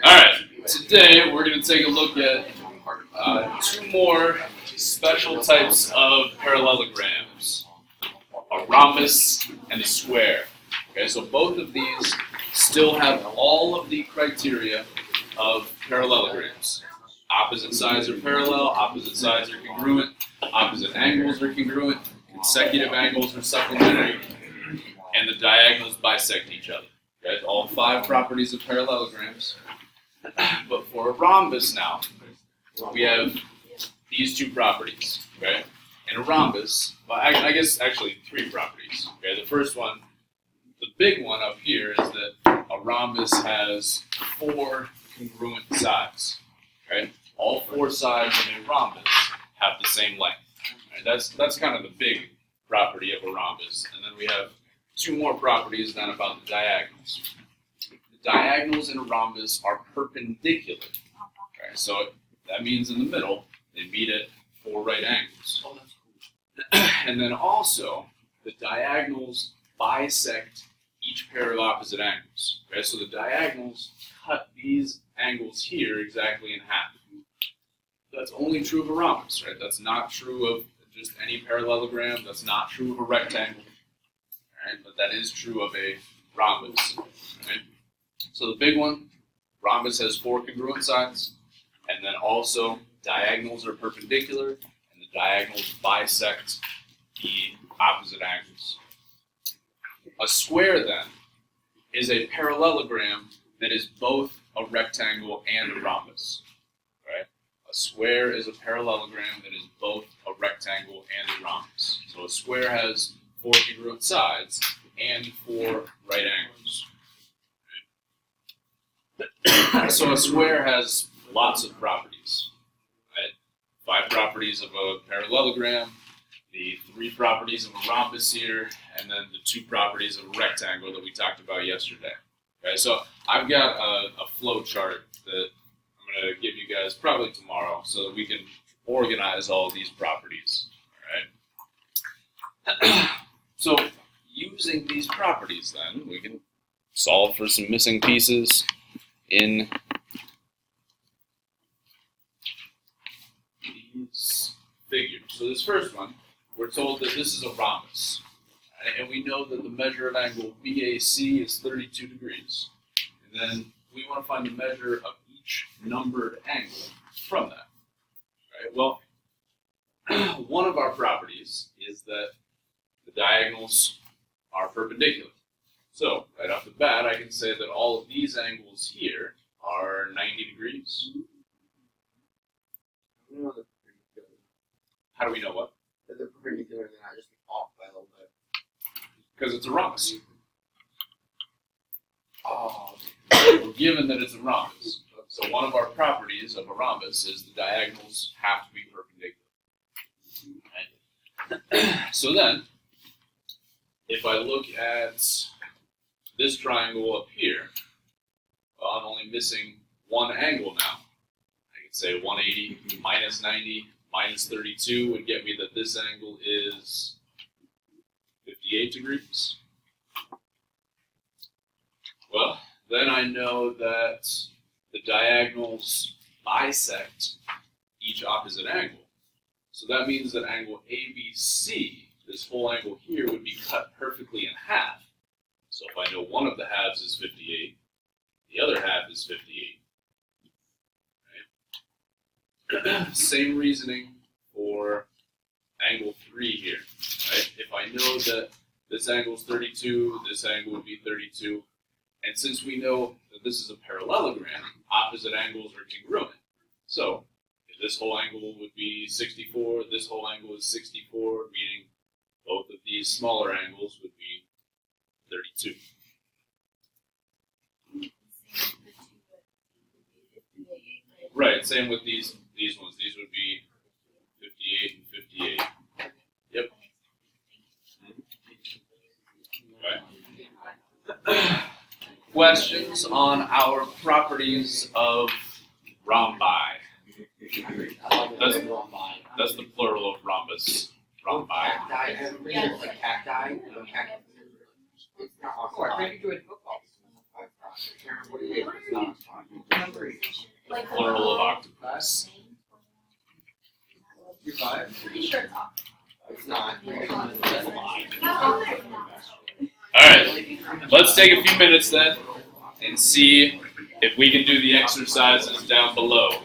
Alright, today we're going to take a look at two more special types of parallelograms, a rhombus and a square. Okay, so both of these still have all of the criteria of parallelograms. Opposite sides are parallel, opposite sides are congruent, opposite angles are congruent, consecutive angles are supplementary, and the diagonals bisect each other. Okay, all five properties of parallelograms. But for a rhombus now, we have these two properties. Okay, in a rhombus, well, I guess actually three properties. Okay, the first one, the big one up here, is that a rhombus has four congruent sides. Okay, all four sides of a rhombus have the same length. Right? That's kind of the big property of a rhombus, and then we have two more properties then about the diagonals. The diagonals in a rhombus are perpendicular. Okay, so that means in the middle they meet at four right angles. And then also the diagonals bisect each pair of opposite angles. Okay, so the diagonals cut these angles here exactly in half. That's only true of a rhombus, right? That's not true of just any parallelogram. That's not true of a rectangle. Right? But that is true of a rhombus. Right? So the big one, rhombus has four congruent sides, and then also diagonals are perpendicular, and the diagonals bisect the opposite angles. A square, then, is a parallelogram that is both a rectangle and a rhombus. Right? A square is a parallelogram that is both a rectangle and a rhombus. So a square has four congruent sides and four right angles. Right? So a square has lots of properties. Right? 5 properties of a parallelogram, the 3 properties of a rhombus here, and then the 2 properties of a rectangle that we talked about yesterday. Okay, so I've got a flow chart that I'm going to give you guys probably tomorrow so that we can organize all of these properties. All right? So using these properties then, we can solve for some missing pieces in these figures. So this first one, we're told that this is a rhombus. And we know that the measure of angle BAC is 32 degrees. And then we want to find the measure of each numbered angle from that. Right? Well, one of our properties is that the diagonals are perpendicular. So, right off the bat, I can say that all of these angles here are 90 degrees. How do we know what? That they're perpendicular, they're not just off by a little bit. Because it's a rhombus. Oh. Given that it's a rhombus. So one of our properties of a rhombus is the diagonals have to be perpendicular. Right? So then, if I look at this triangle up here, well, I'm only missing one angle now. I can say 180 minus 90 minus 32 would get me that this angle is 58 degrees. Well, then I know that the diagonals bisect each opposite angle. So that means that angle ABC, this whole angle here, would be cut perfectly in half. So if I know one of the halves is 58, the other half is 58. Right? Same reasoning for angle 3 here. Right? If I know that this angle is 32, this angle would be 32. And since we know that this is a parallelogram, opposite angles are congruent. So if this whole angle would be 64, this whole angle is 64, meaning both of these smaller angles would be 32. Right, same with these ones. These would be 58 and 58. Yep. Okay. Questions on our properties of rhombi? That's the plural of rhombus. Rhombi. Like cacti. What is it? It's not. Plural of octopus. You're five? Pretty sure it's off. It's not. Alright, let's take a few minutes then and see if we can do the exercises down below.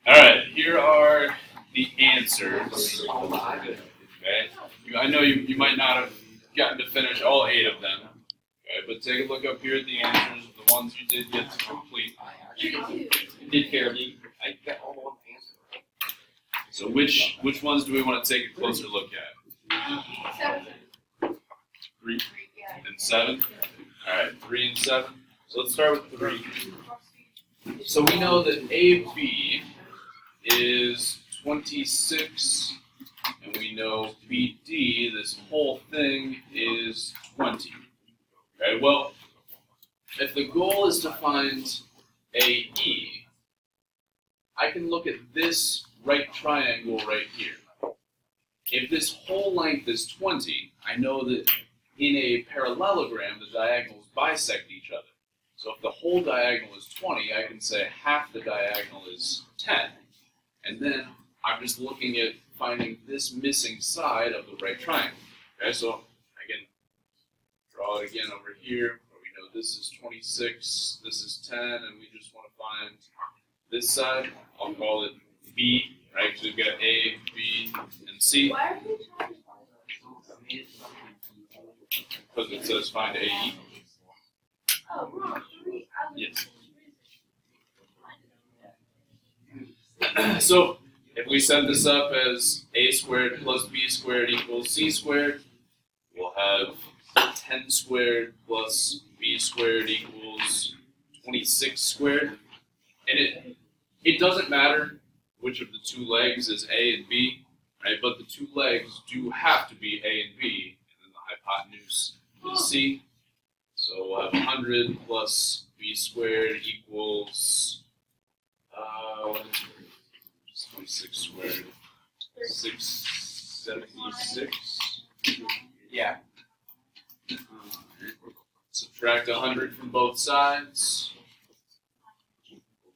Alright, here are the answers. Okay. I know you might not have gotten to finish all 8 of them. Okay, but take a look up here at the answers of the ones you did get to complete. You did fairly. I got all the ones answered. So which ones do we want to take a closer look at? 3 and 7? Alright, 3 and 7. So let's start with 3. So we know that AB is 26, and we know BD, this whole thing, is 20. Okay, well, if the goal is to find AE, I can look at this right triangle right here. If this whole length is 20, I know that in a parallelogram, the diagonals bisect each other. So if the whole diagonal is 20, I can say half the diagonal is 10. And then I'm just looking at finding this missing side of the right triangle. Okay, so I can draw it again over here, where we know this is 26, this is 10, and we just want to find this side. I'll call it B, right? So we've got A, B, and C. Why are we trying to find Because it says find AE. Oh, wrong. Yes. So if we set this up as a squared plus b squared equals c squared, we'll have 10 squared plus b squared equals 26 squared. And it doesn't matter which of the two legs is a and b, right? But the two legs do have to be a and b, and then the hypotenuse is c. So we'll have 100 plus b squared equals 26 squared, 676. Yeah. Subtract 100 from both sides.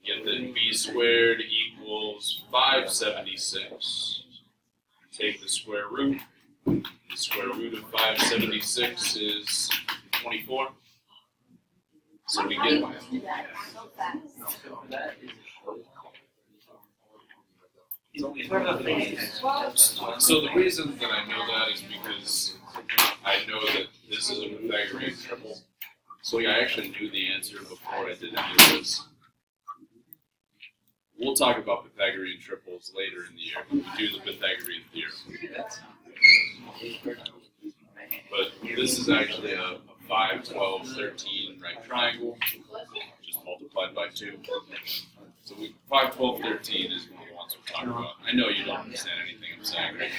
Get that b squared equals 576. Take the square root. The square root of 576 is 24. So we get So the reason that I know that is because I know that this is a Pythagorean triple. So I actually knew the answer before I did any of this. We'll talk about Pythagorean triples later in the year when we do the Pythagorean theorem. But this is actually a 5, 12, 13 right triangle, just multiplied by 2. So 5, 12, 13 is one of the ones we're talking about. I know you don't understand anything I'm saying, right?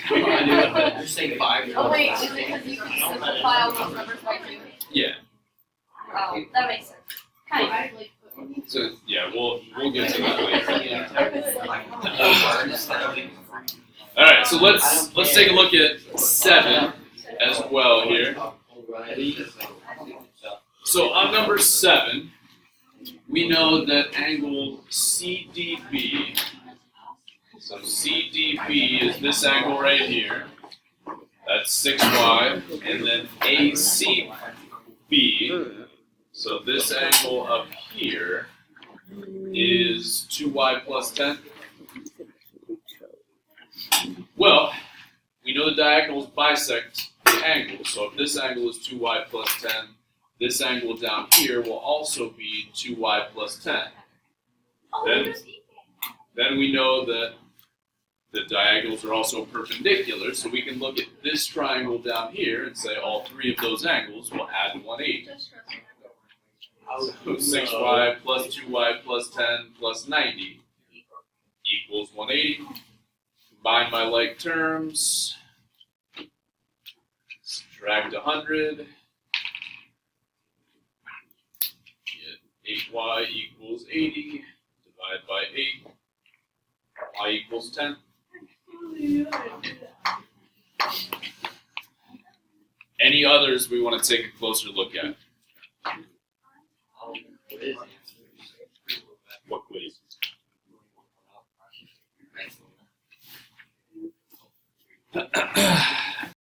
You're saying 5. Oh wait, is it because you can simplify all those numbers by 2? Yeah. Oh, that makes sense. Kind of. So yeah, we'll get to that later. All right, so let's take a look at 7 as well here. So on number 7, we know that angle CDB. So CDB is this angle right here. That's 6y, and then ACB. So this angle up here is 2y plus 10. Well, we know the diagonals bisect the angle. So if this angle is 2y plus 10, this angle down here will also be 2y plus 10. Then we know that the diagonals are also perpendicular, so we can look at this triangle down here and say all 3 of those angles will add to 180. So 6y plus 2y plus 10 plus 90 equals 180. Combine my like terms. Subtract 100. Get 8y equals 80. Divide by 8. Y equals 10. Any others we want to take a closer look at? What quiz?